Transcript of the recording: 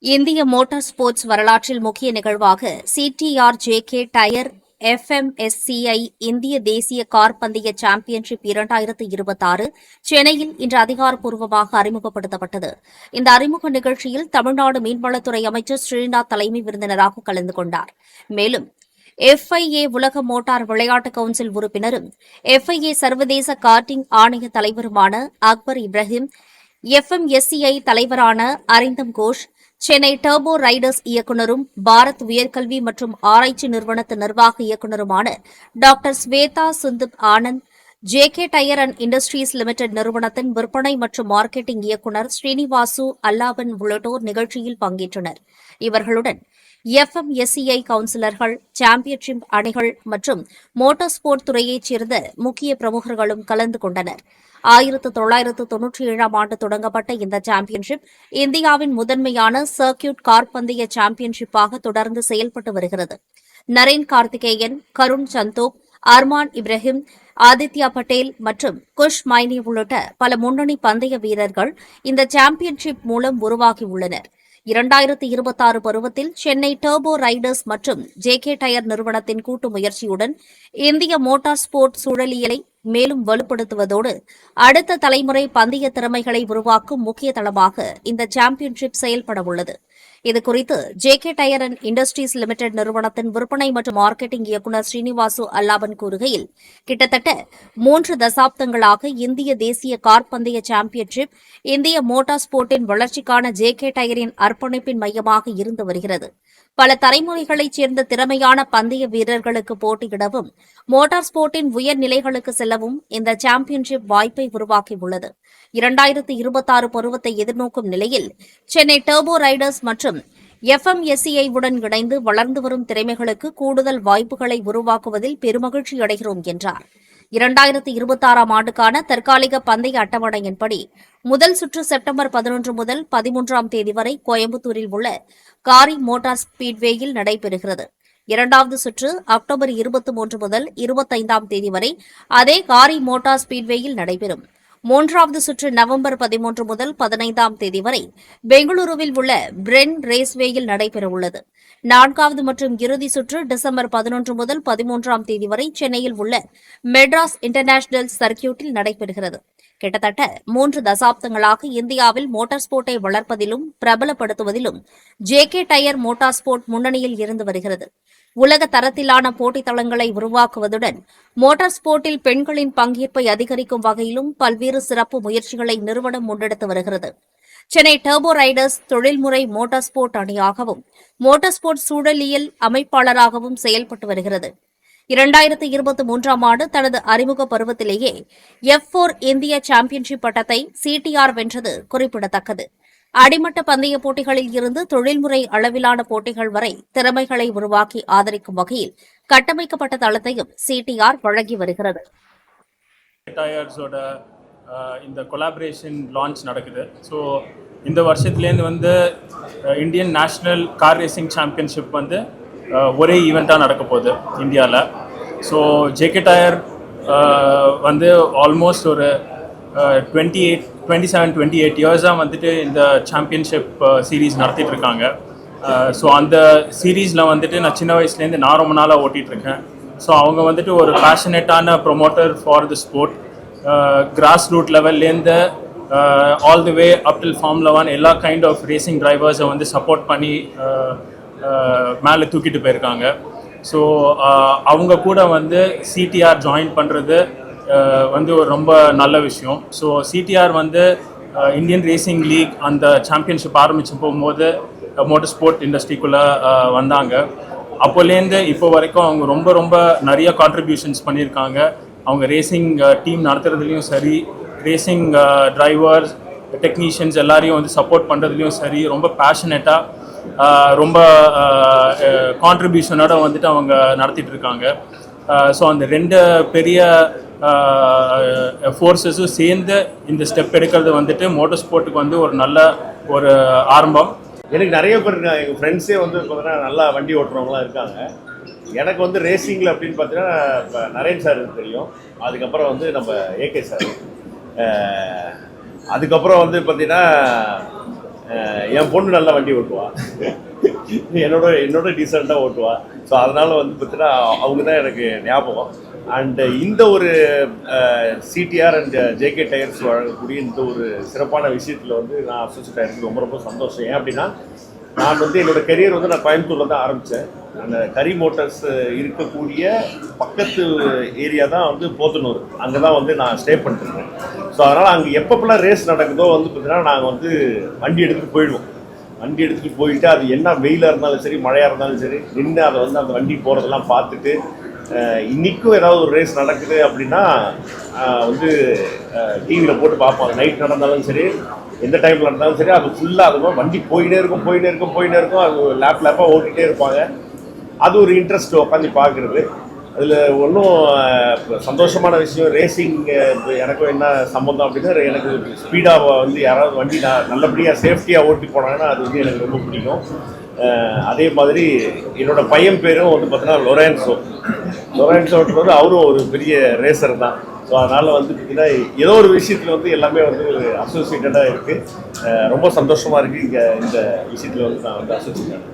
இந்திய motor sports வரலாற்றில் முக்கிய நிகழ்வாக சிடிஆர் ஜேகே டயர் எஃப்எம்எஸ்சிஐ இந்திய தேசிய கார் பந்தய சாம்பியன்ஷிப் 2026 சென்னையில் இன்று அதிகாரப்பூர்வமாக அறிமுகப்படுத்தப்பட்டது. இந்த அறிமுக நிகழ்ச்சியில் தமிழ்நாடு மீன்வளத்துறை அமைச்சர் ஸ்ரீநாத் தலைமை விருந்தினராக கலந்து கொண்டார். மேலும் எஃப்ஐஏ உலக மோட்டார் விளையாட்டு கவுன்சில் உறுப்பினரும் எஃப்ஐஏ சர்வதேச கார்டிங் ஆணைய தலைவருமான அக்பர் இப்ராஹிம், எஃப்எம்எஸ்சிஐ தலைவரான அரிந்தம் கோஷ், சென்னை டர்போ ரைடர்ஸ் இயக்குநரும் பாரத் உயர்கல்வி மற்றும் ஆராய்ச்சி நிறுவனத்து நிர்வாக இயக்குநருமான டாக்டர் ஸ்வேதா சுந்துப் Anand, JK tyre and industries limited நிறுவனத்தின் விற்பனை மற்றும் மார்க்கெட்டிங் இயக்குநர் ஸ்ரீனிவாசு அல்லாவன் உள்ளிட்டோர் நிகழ்ச்சியில் பங்கேற்றனர். இவர்களுடன் எஃப்எம்எஸ்சிஐ கவுன்சிலர்கள், சாம்பியன்ஷிப் அணிகள் மற்றும் மோட்டார் ஸ்போர்ட் துறையைச் சேர்ந்த முக்கிய பிரமுகர்களும் கலந்து கொண்டனர். 1997ஆம் ஆண்டு தொடங்கப்பட்ட இந்த சாம்பியன்ஷிப் இந்தியாவின் முதன்மையான சர்க்கியூட் கார் பந்தய சாம்பியன்ஷிப்பாக தொடர்ந்து செயல்பட்டு வருகிறது. நரேன் கார்த்திகேயன், கருண் சந்தோக், அர்மான் இப்ராஹிம், ஆதித்யா பட்டேல் மற்றும் குஷ் மைனி உள்ளிட்ட பல முன்னணி பந்தய வீரர்கள் இந்த சாம்பியன்ஷிப் மூலம் உருவாகியுள்ளனர். 2026 பருவத்தில் சென்னை டர்போ ரைடர்ஸ் மற்றும் ஜேகே டயர் நிறுவனத்தின் கூட்டு முயற்சியுடன் இந்திய மோட்டார் ஸ்போர்ட் சூழலியலை மேலும் வலுப்படுத்துவதோடு அடுத்த தலைமுறை பந்தய திறமைகளை உருவாக்கும் முக்கிய தளமாக இந்த சாம்பியன்ஷிப் செயல்படவுள்ளது. இதுகுறித்து JK tyre and industries limited நிறுவனத்தின் விற்பனை மற்றும் மார்க்கெட்டிங் இயக்குநர் ஸ்ரீனிவாசு அல்லாவன் கூறுகையில், கிட்டத்தட்ட 3 தசாப்தங்களாக இந்திய தேசிய கார் பந்தய சாம்பியன்ஷிப் இந்திய மோட்டார் ஸ்போர்ட்டின் வளர்ச்சிக்கான ஜேகே டயரின் அர்ப்பணிப்பின் மையமாக இருந்து வருகிறது. பல தலைமுறைகளைச் சேர்ந்த திறமையான பந்தய வீரர்களுக்கு போட்டியிடவும் மோட்டார் ஸ்போர்ட்டின் உயர்நிலைகளுக்கு செல்லவும் இந்த சாம்பியன்ஷிப் வாய்ப்பை உருவாக்கியுள்ளது. 2026 பருவத்தை எதிர்நோக்கும் நிலையில் சென்னை டர்போ ரைடர்ஸ் மற்றும் எஃப்எம்எஸ்சிஐ உடன் இணைந்து வளர்ந்து வரும் திறமைகளுக்கு கூடுதல் வாய்ப்புகளை உருவாக்குவதில் பெருமகிழ்ச்சி அடைகிறோம் என்றார். 2026ஆம் ஆண்டுக்கான தற்காலிக பந்தய அட்டவணையின்படி முதல் சுற்று செப்டம்பர் 11 முதல் 13ஆம் தேதி வரை கோயம்புத்தூரில் உள்ள காரி மோட்டார் ஸ்பீட்வேயில் நடைபெறுகிறது. இரண்டாவது சுற்று அக்டோபர் 23 முதல் 25ஆம் தேதி வரை அதே காரி மோட்டார் ஸ்பீட்வேயில் நடைபெறும். மூன்றாவது சுற்று நவம்பர் 13 முதல் 15ஆம் தேதி வரை பெங்களூருவில் உள்ள பிரென் ரேஸ்வேயில் நடைபெறவுள்ளது. நான்காவது மற்றும் இறுதி சுற்று டிசம்பர் 11 முதல் 13ஆம் தேதி வரை சென்னையில் உள்ள மெட்ராஸ் இன்டர்நேஷனல் சர்க்கியூட்டில் நடைபெறுகிறது. கிட்டத்தட்ட 3 தசாப்தங்களாக இந்தியாவில் மோட்டார் ஸ்போர்ட்டை வளர்ப்பதிலும் பிரபலப்படுத்துவதிலும் ஜேகே டயர் மோட்டார் ஸ்போர்ட் முன்னணியில் இருந்து வருகிறது. உலக தரத்திலான போட்டித் தளங்களை உருவாக்குவதுடன் மோட்டார் ஸ்போர்ட்டில் பெண்களின் பங்கேற்பை அதிகரிக்கும் வகையிலும் பல்வேறு சிறப்பு முயற்சிகளை நிறுவனம் முன்னெடுத்து வருகிறது. சென்னை டர்போ ரைடர்ஸ் தொழில்முறை மோட்டார் ஸ்போர்ட் அணியாகவும் மோட்டார் ஸ்போர்ட் சூழலியல் அமைப்பாளராகவும் செயல்பட்டு வருகிறது. 2023ஆம் ஆண்டு தனது அறிமுக பருவத்திலேயே F4 இந்திய சாம்பியன்ஷிப் பட்டத்தை சிடிஆர் வென்றது குறிப்பிடத்தக்கது. அடிமட்ட பந்தய போட்டிகளில் இருந்து தொழில்முறை அளவிலான போட்டிகள் வரை திறமைகளை உருவாக்கி ஆதரிக்கும் வகையில் கட்டமைக்கப்பட்ட தளத்தையும் சிடிஆர் வழங்கி வருகிறது. இந்த கொலாபரேஷன் லான்ச் நடக்குது. ஸோ இந்த வருஷத்துலேருந்து Indian national car racing championship ஒரே ஈவெண்ட்டாக நடக்க போகுது இந்தியாவில். ஸோ ஜேகே டயர் ஆல்மோஸ்ட் ஒரு 27-28 இயர்ஸாக இந்த சாம்பியன்ஷிப் சீரீஸ் நடத்திட்டு இருக்காங்க. ஸோ அந்த சீரீஸில் நான் சின்ன வயசுலேருந்து நான் ரொம்ப நாளாக ஓட்டிகிட்ருக்கேன். ஸோ அவங்க ஒரு பேஷனேட்டான promoter for the sport. Grass root லெவல்லேருந்து all the way up till formula 1 எல்லா கைண்ட் ஆஃப் ரேசிங் டிரைவர்ஸை சப்போர்ட் பண்ணி மேலே தூக்கிட்டு போயிருக்காங்க. ஸோ அவங்க கூட சிடிஆர் ஜாயின் பண்ணுறது ஒரு ரொம்ப நல்ல விஷயம். So CDR Indian racing league அந்த சாம்பியன்ஷிப் ஆரம்பித்து போகும்போது மோட்டார் ஸ்போர்ட் இண்டஸ்ட்ரிக்குள்ளே வந்தாங்க. அப்போலேருந்து இப்போ வரைக்கும் அவங்க ரொம்ப ரொம்ப நிறைய கான்ட்ரிபியூஷன்ஸ் பண்ணியிருக்காங்க. அவங்க ரேசிங் டீம் நடத்துறதுலேயும் சரி, ரேசிங் டிரைவர்ஸ், டெக்னீஷியன்ஸ் எல்லாரையும் சப்போர்ட் பண்ணுறதுலையும் சரி, ரொம்ப பேஷனேட்டாக ரொம்ப கான்ட்ரிபியூஷனோட அவங்க நடத்திட்டு இருக்காங்க. ஸோ அந்த 2 பெரிய ஃபோர்ஸஸும் சேர்ந்து இந்த ஸ்டெப் எடுக்கிறது மோட்டார் ஸ்போர்ட்டுக்கு ஒரு நல்ல ஒரு ஆரம்பம். எனக்கு நிறைய பேர் எங்கள் ஃப்ரெண்ட்ஸே பார்த்தீங்கன்னா நல்லா வண்டி ஓட்டுறவங்களாம் இருக்காங்க. எனக்கு ரேசிங்கில் அப்படின்னு பார்த்தீங்கன்னா இப்போ நரேன் சார் தெரியும். அதுக்கப்புறம் நம்ம ஏகே சார், அதுக்கப்புறம் பார்த்தீங்கன்னா என் பொண்ணு நல்லா வண்டி ஓட்டுவா, என்னோட டீசெண்டாக ஓட்டுவா. ஸோ அதனால் வந்து பார்த்தீங்கன்னா அவங்க தான் எனக்கு ஞாபகம். அண்டு இந்த ஒரு சிடிஆர் அண்ட் ஜேகே டயர்ஸ் வழங்கக்கூடிய இந்த ஒரு சிறப்பான விஷயத்தில் வந்து நான் அசோசியேட் ஆகிருக்கு ரொம்ப ரொம்ப சந்தோஷம். ஏன் அப்படின்னா நான் வந்து என்னோடய கெரியர் வந்து நான் கோயம்புத்தூரில் தான் ஆரம்பித்தேன். அந்த கரி மோட்டார்ஸ் இருக்கக்கூடிய பக்கத்து ஏரியா தான் வந்து போத்தனூர், அங்கே தான் வந்து நான் ஸ்டே பண்ணிட்டுருக்கேன். ஸோ அதனால் அங்கே எப்பப்பெல்லாம் ரேஸ் நடக்குதோ வந்து பார்த்தீங்கன்னா நாங்கள் வந்து வண்டி எடுத்துகிட்டு போயிடுவோம். வண்டி எடுத்துகிட்டு போயிட்டு அது என்ன வெயிலாக இருந்தாலும் சரி மழையாக இருந்தாலும் சரி நின்று அதை வந்து அந்த வண்டி போகிறதெல்லாம் பார்த்துட்டு, இன்றைக்கும் ஏதாவது ஒரு ரேஸ் நடக்குது அப்படின்னா வந்து டிவியில் போட்டு பார்ப்போம். அது நைட் நடந்தாலும் சரி எந்த டைமில் நடந்தாலும் சரி அது ஃபுல்லாக அதுவும் வண்டி போயிட்டே இருக்கும். அது லேப்பாக ஓட்டிகிட்டே இருப்பாங்க. அது ஒரு இன்ட்ரெஸ்ட் உட்காந்து பார்க்குறது. அதில் ஒன்றும் சந்தோஷமான விஷயம் ரேசிங் எனக்கும் என்ன சம்மந்தம் அப்படின்னா, எனக்கு ஸ்பீடாக வந்து யாராவது வண்டி நல்லபடியாக சேஃப்டியாக ஓட்டி போனாங்கன்னா அது வந்து எனக்கு ரொம்ப பிடிக்கும். அதே மாதிரி என்னோடய பையன் பேரும் வந்து பார்த்தீங்கன்னா லொரன்சோன்றது அவரும் ஒரு பெரிய ரேசர் தான். ஸோ அதனால் வந்து பார்த்திங்கன்னா ஏதோ ஒரு விஷயத்தில் வந்து எல்லாமே வந்து அசோசியேட்டடாக இருக்குது. ரொம்ப சந்தோஷமாக இருக்குது இங்கே இந்த விஷயத்தில் வந்து நான் வந்து அசோசியேட்